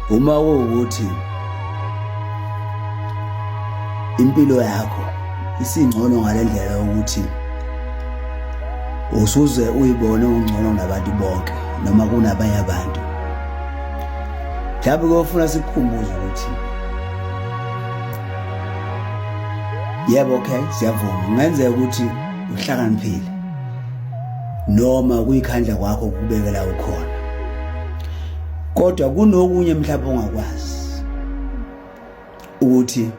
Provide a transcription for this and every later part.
uma kuwukuthi impilo yakho isingcono ngalendlela ukuthi usuze uyibone ungcono nabantu bonke noma kunabanye abantu, mhlawumbe kufuna sikukhumbuze ukuthi yebo, okay, siyavuma kungenzeka ukuthi uhlakaniphile noma kuyikhandla kwakho ukubekela ukhona, kodwa kunokunye mhlawumbe ongakwazi ukuthi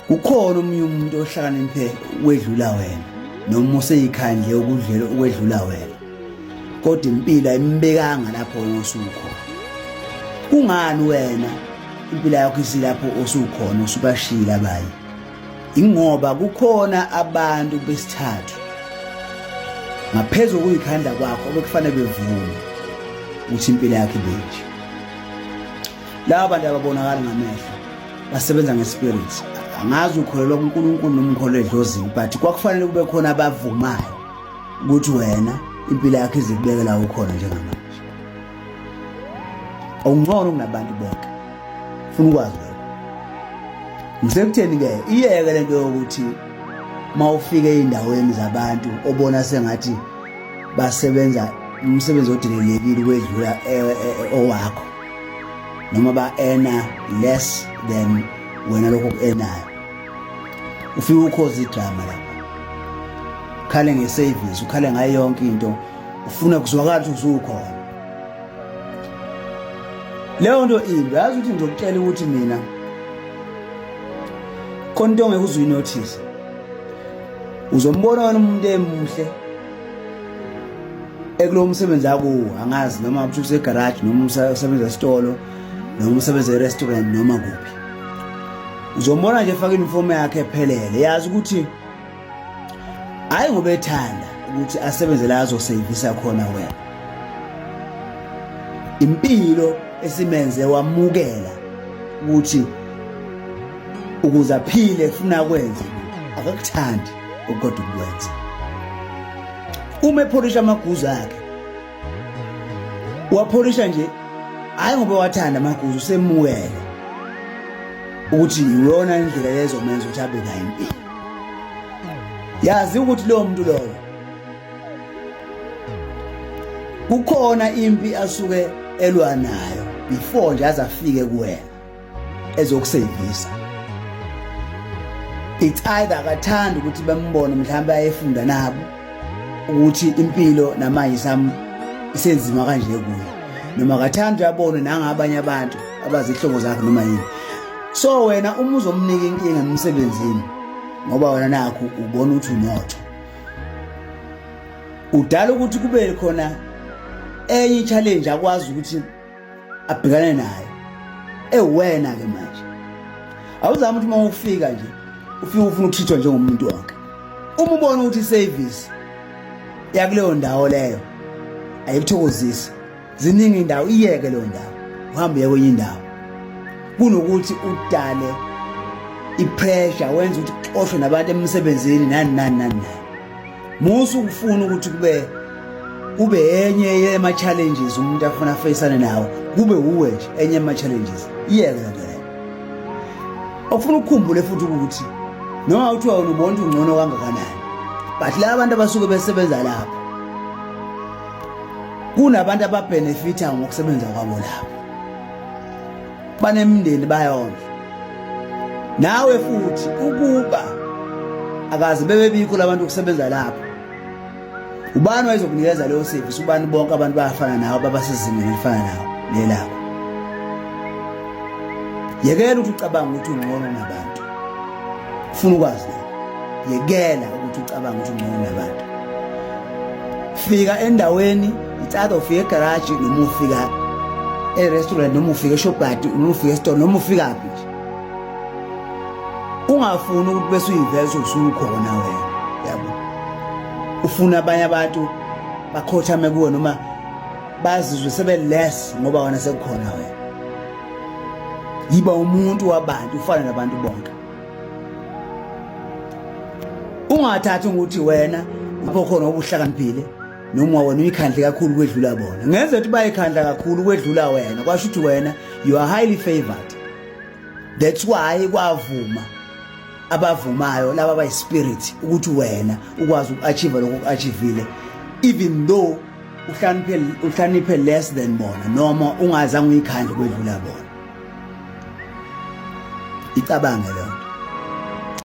kukhona omunye umuntu ohlakaniphe wedlula wena noma useyikhandle ukwedlula wena, kodwa impilo ayimbekanga lapho wena osukhona. Kungani wena impilo yakho isilapho osukhona usubashila abanye? Ingoba kukhona abantu besithathu ngaphezulu kuyikhandla kwakho obekufanele bevume ukuthi impilo yakhe ibenje. Laba bantu ababonakala ngamehlo basebenza ngespirit. Angazi ukholelwa kuNkulunkulu noma ukholelwa edlozini, but kwakufanele kube khona abavumayo ukuthi wena impilo yakhe izikubekela ukhona njengamanje. Awungcono kunabantu bonke. Ufuna ukwazi lokho. Ngisekutheni ke iyeke lento yokuthi mawufike eindaweni zabantu obona sengathi basebenza umsebenzi odilelekile kwedlula owakho noma ba-earna less than wena lokho ku-earnayo, ufike ukhoza idrama lapha, ukhale nge-service, ukhale ngayo yonke into, ufuna kuzwakala ukuthi usukhona. Leyo nto imbi. Yazi ukuthi ngizokutshela ukuthi mina khona into ongeke uze uyinothise. Uzombona wena umuntu emuhle ekulowo msebenzi akuwo, angazi noma ubusuku segarage noma usebenza esitolo noma usebenza e-restaurant noma kuphi. Uzombona nje efaka uniform yakhe ephelele, yazi ukuthi hayi ngoba ethanda ukuthi asebenze la azosevisa khona wena. Impilo esimenze wamukela ukuthi ukuze aphile ufuna kwenze akakuthandi ukodwa ukwenza. Uma epholisha amaguzu akhe wapholisha nje hayi ngoba wathanda amaguzu, usemukele ukuthi iyona indlela lezo menza ukuthi abe nayo impilo. Yazi ukuthi lowo muntu lowo kukhona impi asuke elwa nayo before nje azafike kuwena ezokusevisa. It's either akathanda ukuthi bembone mhlawumbe ayefunda nabo ukuthi impilo namanje isenzima kanje kuyo, noma akathanda yabone nangabanye abantu abazihlobo zakhe noma yini. So wena uma uzomnika inkinga emsebenzini ngoba wena nakho ubona ukuthi unotho, udala ukuthi kube khona enye challenge akwazi ukuthi abhekane nayo ewena ke manje. Awuzama ukuthi uma ufika nje ufika ufuna ukuthithwa njengomuntu wonke. Uma ubona ukuthi service yakuleyo ndawo leyo ayikuthokozisi, ziningi indawo, iyeke leyo ndawo uhambe uye kwenye indawo, kunokuthi udale ipressure wenza ukuthi uxoshwe nabantu emsebenzini nani. Musu ukufuna ukuthi kube enye yema challenges umuntu afuna afacane nawo, kube uwe nje enye yema challenges, iyeke leyo. Ofuna ukukhumbule futhi ukuthi noma uthiwa wena ubona ungcono kangakanani, but la abantu abasuke besebenza lapho kunabantu ababenefita ngokusebenza kwabo lapho, banemndeni bayondla. Nawe futhi ukuba akaze bebebikho labantu ukusebenza lapho, ubani wayezokunikeza leyo service? Ubani? Bonke abantu bayafana nawe, babasezingeni elifana nawe lelapho. Yekela ukuthi ucabanga ukuthi ungcono nabantu. Ufuna ukwazi lokho. Yekela ukuthi ucabanga ukuthi ungcono nabantu. Fika endaweni, itsada ufika egarage noma ufika e-restaurant noma ufika eShoprite noma ufika esitolo noma ufika aphi nje. Ungafuni ukuthi bese uyiveze usukhona wena, yabo. Ufuna abanye abantu bakhothame kuwe noma bazizwe sebe less ngoba wena sekukhona wena. Yiba umuntu wabantu, ufana nabantu bonke. Ungathathi ukuthi wena lapho khona ubuhlakaniphile noma wena uyikhandle kakhulu kwedlula bona. Ngenze ukuthi bayikhandla kakhulu kwedlula wena, kwasho ukuthi wena you are highly favored. That's why kwavuma abavumayo laba bayispirit ukuthi wena ukwazi ukuachieve lokho ukuachievile, even though uhlaniphe less than bona noma ungazange uyikhandle kwedlula bona. Icabange lo.